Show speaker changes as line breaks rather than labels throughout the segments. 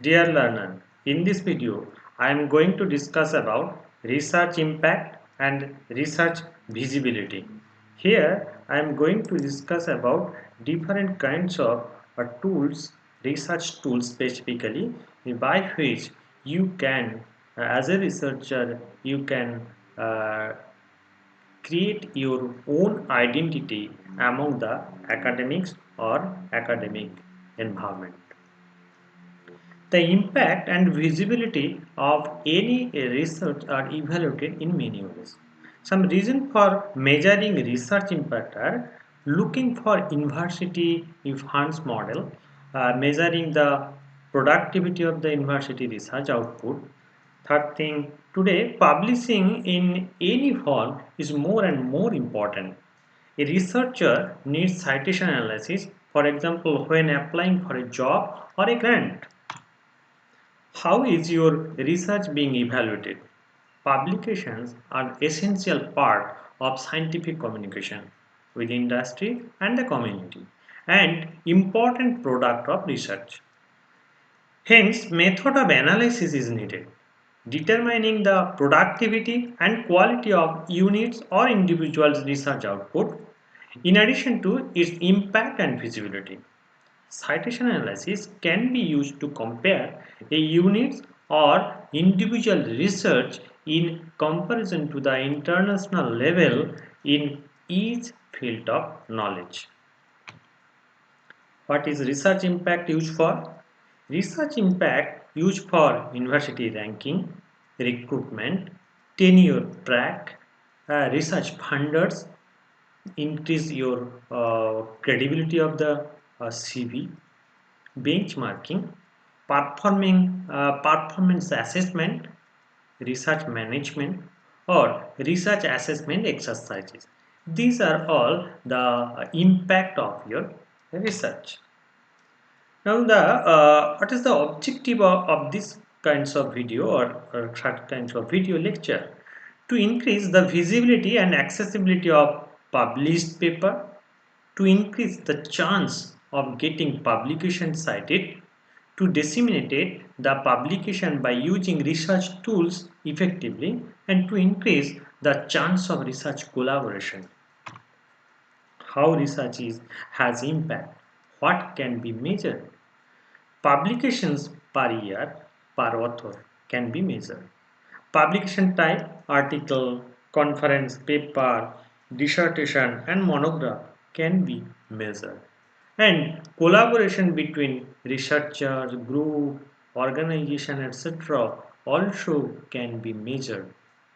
Dear learner, in this video, I am going to discuss about research impact and research visibility. Here, I am going to discuss about different kinds of tools, research tools specifically, by which you can, as a researcher, you can uh, create your own identity among the academics or academic environment. The impact and visibility of any research are evaluated in many ways. Some reason for measuring research impact are looking for university funds model, measuring the productivity of the university research output. Third thing, today publishing in any form is more and more important. A researcher needs citation analysis, for example, when applying for a job or a grant. How is your research being evaluated? Publications are an essential part of scientific communication with industry and the community and important product of research. Hence, method of analysis is needed, determining the productivity and quality of units or individuals' research output in addition to its impact and visibility. Citation analysis can be used to compare a unit's or individual research in comparison to the international level in each field of knowledge. What is research impact used for? Research impact used for university ranking, recruitment, tenure track, research funders, increase your credibility of the CV, benchmarking, performance assessment, research management, or research assessment exercises. These are all the impact of your research. Now, the what is the objective of this kinds of video or such kinds of video lecture? To increase the visibility and accessibility of published paper, to increase the chance of getting publication cited, to disseminate the publication by using research tools effectively, and to increase the chance of research collaboration. How research has impact, what can be measured? Publications per year per author can be measured. Publication type, article, conference, paper, dissertation, and monograph can be measured. And collaboration between researchers, group, organization, etc. also can be measured.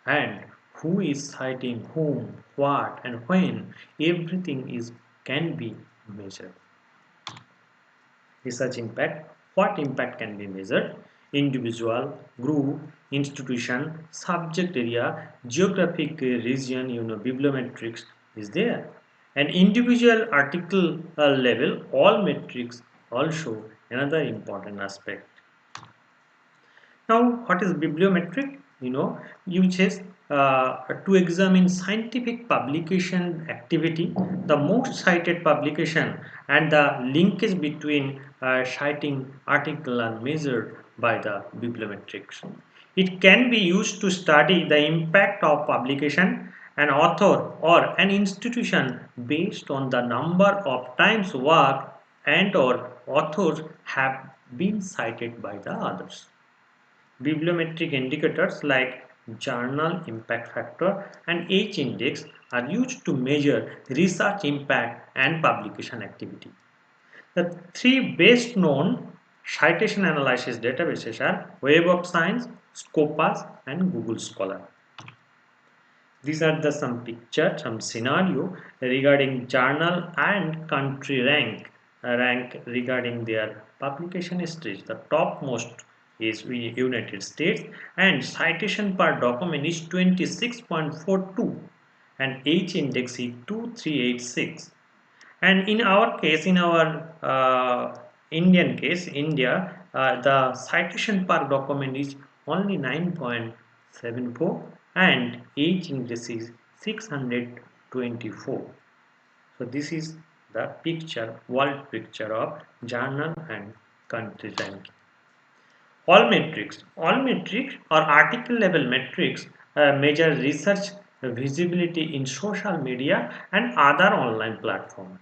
And who is citing whom, what, and when, everything is can be measured. Research impact. What impact can be measured? Individual, group, institution, subject area, geographic region, bibliometrics is there. And individual article level, all metrics also another important aspect. Now, what is bibliometric? Uses to examine scientific publication activity, the most cited publication, and the linkage between citing article are measured by the bibliometrics. It can be used to study the impact of publication, an author or an institution based on the number of times work and or authors have been cited by the others. Bibliometric indicators like journal impact factor and H-index are used to measure research impact and publication activity. The three best known citation analysis databases are Web of Science, Scopus, and Google Scholar. These are the some picture, some scenario regarding journal and country rank regarding their publication stage. The topmost is United States and citation per document is 26.42 and H index is 2386. And in our case, in our Indian case, India, the citation per document is only 9.74 and H index is 624. So this is the picture, world picture of journal and country ranking. All metrics or article level metrics measure research visibility in social media and other online platforms.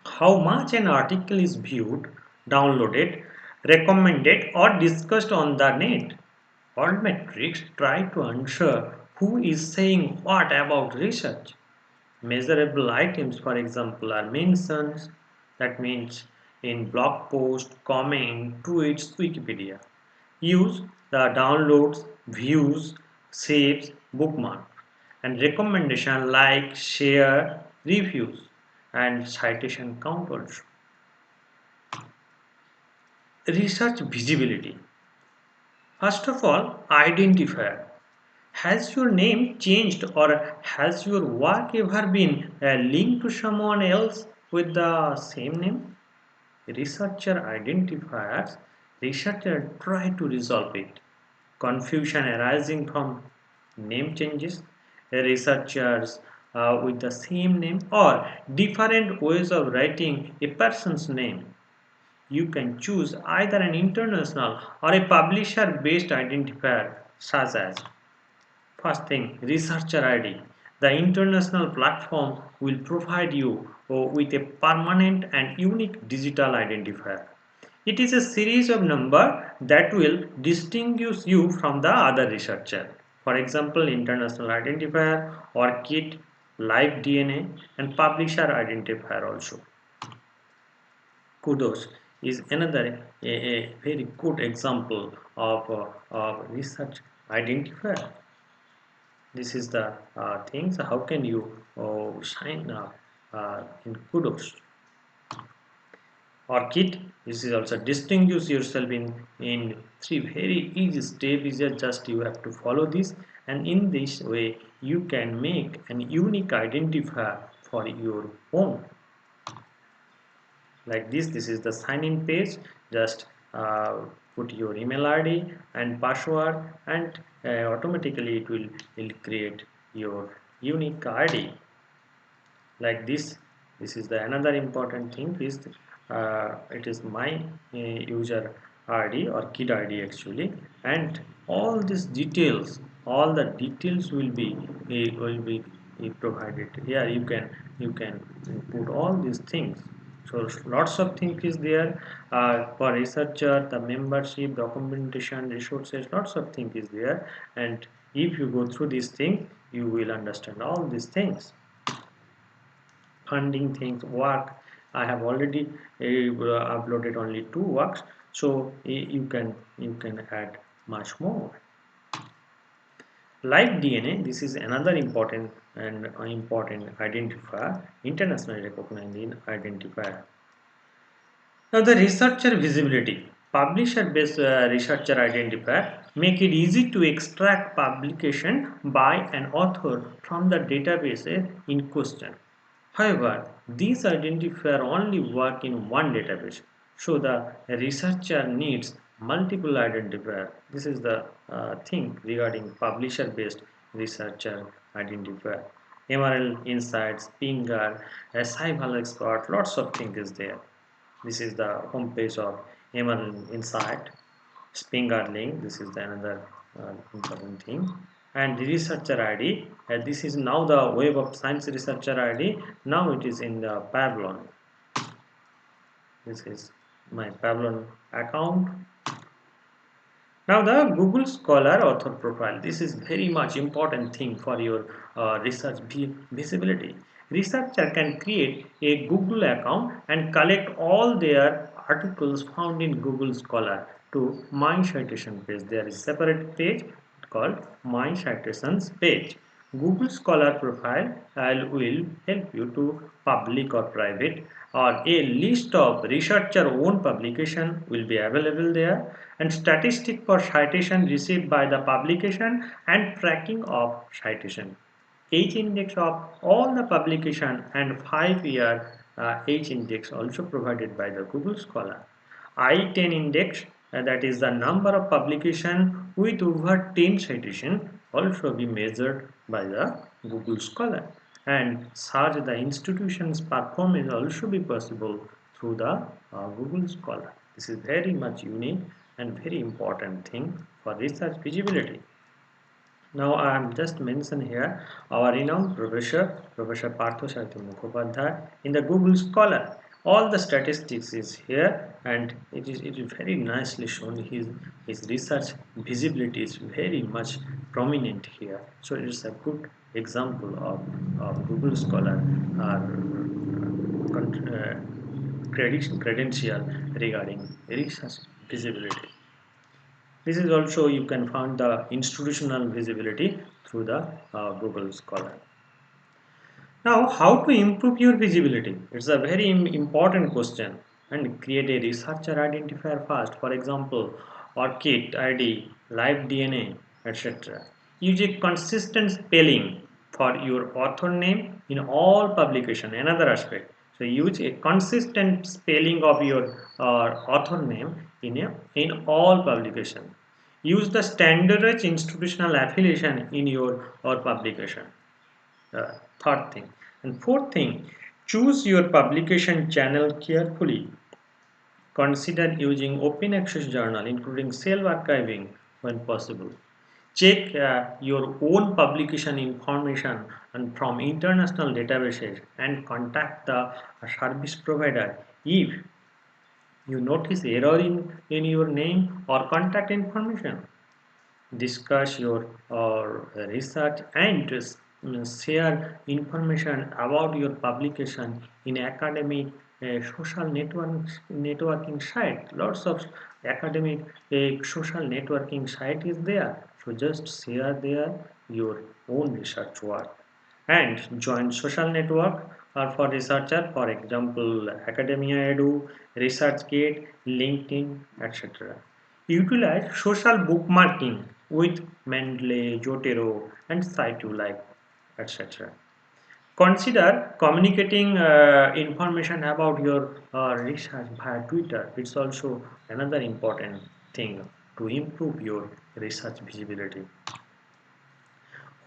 How much an article is viewed, downloaded, recommended, or discussed on the net. All metrics try to ensure who is saying what about research. Measurable items, for example, are mentions, that means in blog post, comment, tweets, Wikipedia. Use the downloads, views, saves, bookmark, and recommendation like share, reviews, and citation count also. Research visibility. First of all, identifier. Has your name changed or has your work ever been linked to someone else with the same name? Researcher identifiers, researchers try to resolve it. Confusion arising from name changes, researchers with the same name or different ways of writing a person's name. You can choose either an international or a publisher based identifier such as first thing, researcher ID. The international platform will provide you with a permanent and unique digital identifier. It is a series of numbers that will distinguish you from the other researcher. For example, international identifier, ORCID, live DNA, and publisher identifier also. Kudos is another a very good example of research identifier. This is the things. How can you sign up in Kudos? Orchid. This is also distinguish yourself in three very easy steps. Is just you have to follow this, and in this way you can make an unique identifier for your own. Like this is the sign in page. Just put your email ID and password, and automatically will create your unique ID. Like this is the another important thing is it is my user ID or kid ID actually, and all the details will be provided here. You can put all these things. So lots of things is there for researcher, the membership, documentation, resources, lots of things is there, and if you go through these things you will understand all these things. Funding things, work, I have already uploaded only 2 works, so you can add much more. Like DNA, this is another important identifier, internationally recognized identifier. Now the researcher visibility. Publisher-based researcher identifier make it easy to extract publication by an author from the database in question. However, these identifiers only work in one database, so the researcher needs multiple identifiers. This is the thing regarding publisher-based researcher identifier. MRL Insights, Pinger, Scival Expert, lots of things is there. This is the homepage of MRL Insight. Spinger link, this is the another important thing. And the researcher ID, this is now the Web of Science researcher ID. Now it is in the Pavlon. This is my Pavlon account. Now the Google Scholar author profile. This is very much important thing for your research visibility. Researcher can create a Google account and collect all their articles found in Google Scholar to My Citation page. There is separate page called My Citations page. Google Scholar profile will help you to public or private, or a list of researcher own publication will be available there, and statistic for citation received by the publication and tracking of citation. H index of all the publication and 5-year H index also provided by the Google Scholar. I-10 index, that is the number of publication with over 10 citation, also be measured by the Google Scholar, and search the institution's performance also be possible through the Google Scholar. This is very much unique and very important thing for research visibility. Now I am just mention here our renowned Professor Parthasarathi Mukhopadhyay in the Google Scholar. All the statistics is here, and it is very nicely shown. His research visibility is very much prominent here. So it is a good example of Google Scholar credential regarding research visibility. This is also you can find the institutional visibility through the Google Scholar. Now, how to improve your visibility? It's a very important question, and create a researcher identifier first. For example, ORCID ID, Live DNA, etc. Use a consistent spelling for your author name in all publication. Another aspect. So use a consistent spelling of your author name in all publication. Use the standardized institutional affiliation in your or publication. Third thing. And fourth thing, choose your publication channel carefully. Consider using open access journal, including self-archiving when possible. Check your own publication information and from international databases, and contact the service provider if you notice error in your name or contact information. Discuss your research and share information about your publication in academic social networking site. Lots of academic social networking site is there, so just share there your own research work. And join social network for researcher, for example academia edu, researchgate, linkedin, etc. Utilize social bookmarking with Mendeley, Jotero, and site you like, etc. Consider communicating information about your research via Twitter. It's also another important thing to improve your research visibility.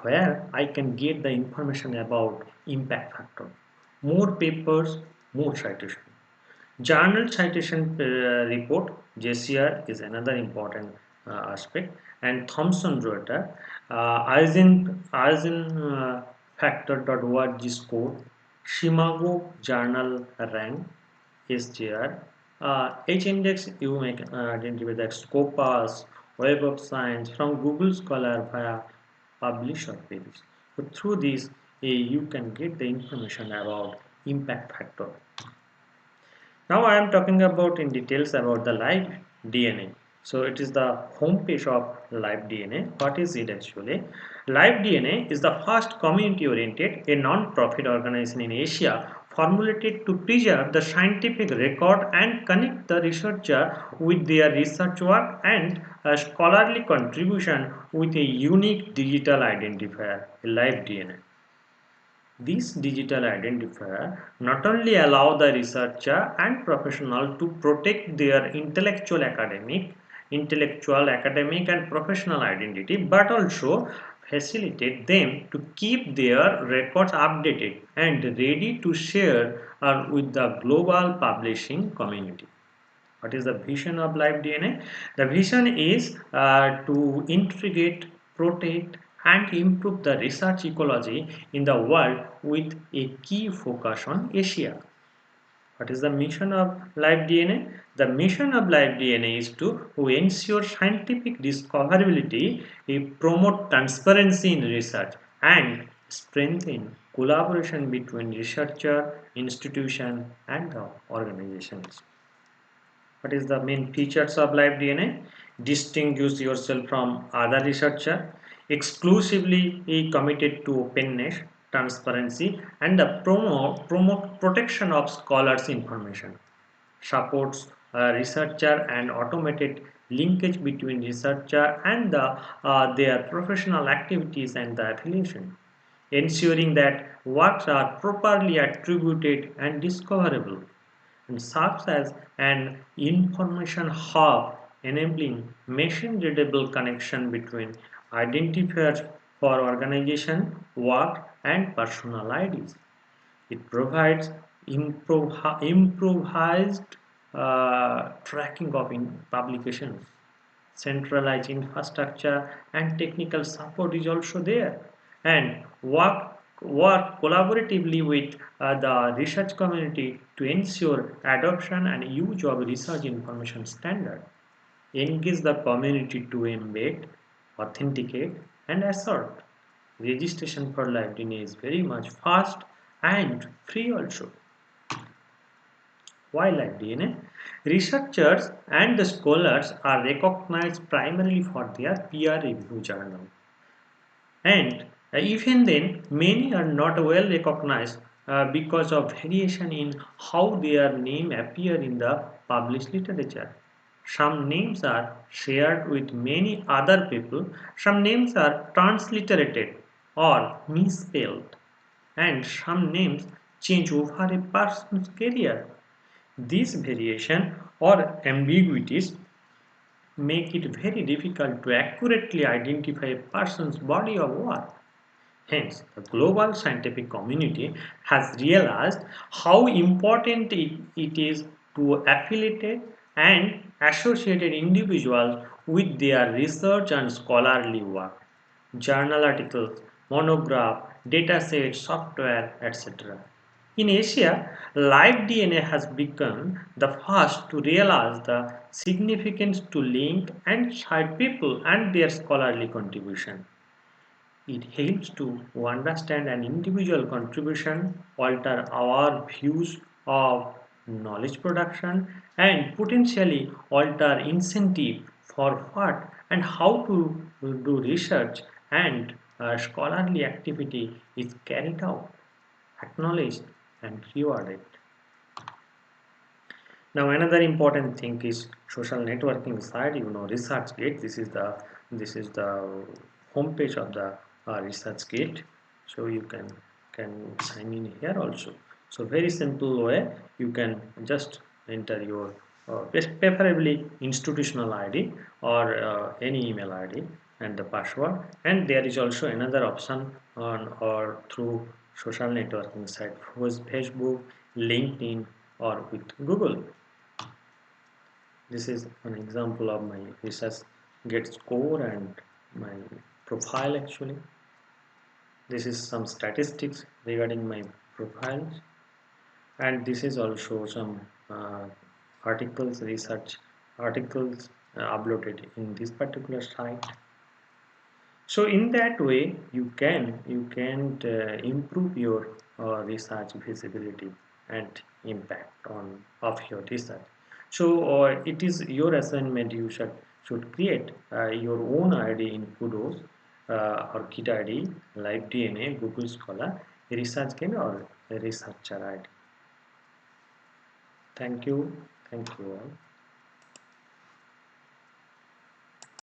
Where I can get the information about impact factor. More papers, more citation. Journal citation report JCR is another important aspect, and Thomson Reuters, Eisen factor.org score, Shimago Journal rank, SJR, H-index you may identify that Scopus, Web of Science from Google Scholar via publisher page. So through this, you can get the information about impact factor. Now I am talking about in details about the Live DNA. So it is the home page of Live DNA. What is it actually? Live DNA is the first community-oriented, a non-profit organization in Asia formulated to preserve the scientific record and connect the researcher with their research work and a scholarly contribution with a unique digital identifier, Live DNA. This digital identifier not only allow the researcher and professional to protect their intellectual, academic and professional identity, but also facilitate them to keep their records updated and ready to share with the global publishing community. What is the vision of Live DNA? The vision is to integrate, protect, and improve the research ecology in the world with a key focus on Asia. What is the mission of Live DNA? The mission of Live DNA is to ensure scientific discoverability, promote transparency in research, and strengthen collaboration between researcher, institution, and the organizations. What is the main features of Live DNA? Distinguish yourself from other researcher, exclusively committed to openness, transparency, and the promote protection of scholars' information. Supports researcher and automated linkage between researcher and their professional activities and the affiliation, ensuring that works are properly attributed and discoverable, and serves as an information hub enabling machine readable connection between identifiers for organization, work, and personal IDs. It provides improvised tracking of publications, centralized infrastructure and technical support is also there, and work collaboratively with the research community to ensure adoption and use of research information standard. Engage the community to embed, authenticate, and assert. Registration for LiveDNA is very much fast and free also. Why LiveDNA? Researchers and the scholars are recognized primarily for their peer review journal. And even then, many are not well recognized because of variation in how their name appear in the published literature. Some names are shared with many other people, some names are transliterated or misspelled, and some names change over a person's career. This variation or ambiguities make it very difficult to accurately identify a person's body of work. Hence, the global scientific community has realized how important it is to affiliate and associated individuals with their research and scholarly work, journal articles, monograph, datasets, software, etc. In Asia, live DNA has become the first to realize the significance to link and cite people and their scholarly contribution. It helps to understand an individual contribution, alter our views of knowledge production, and potentially alter incentive for what and how to do research and scholarly activity is carried out, acknowledged, and rewarded. Now another important thing is social networking side. ResearchGate. This is the homepage of the ResearchGate. So you can sign in here also. So very simple way, you can just enter your preferably institutional ID or any email ID and the password. And there is also another option on or through social networking site, was Facebook, LinkedIn, or with Google. This is an example of my research get score and my profile actually. This is some statistics regarding my profiles, and this is also some articles, research articles uploaded in this particular site. So in that way you can improve your research visibility and impact on of your research. So it is your assignment. You should create your own ID in Kudos or Kit ID, Live DNA, Google Scholar, ResearchGate, or Researcher ID. Thank you all.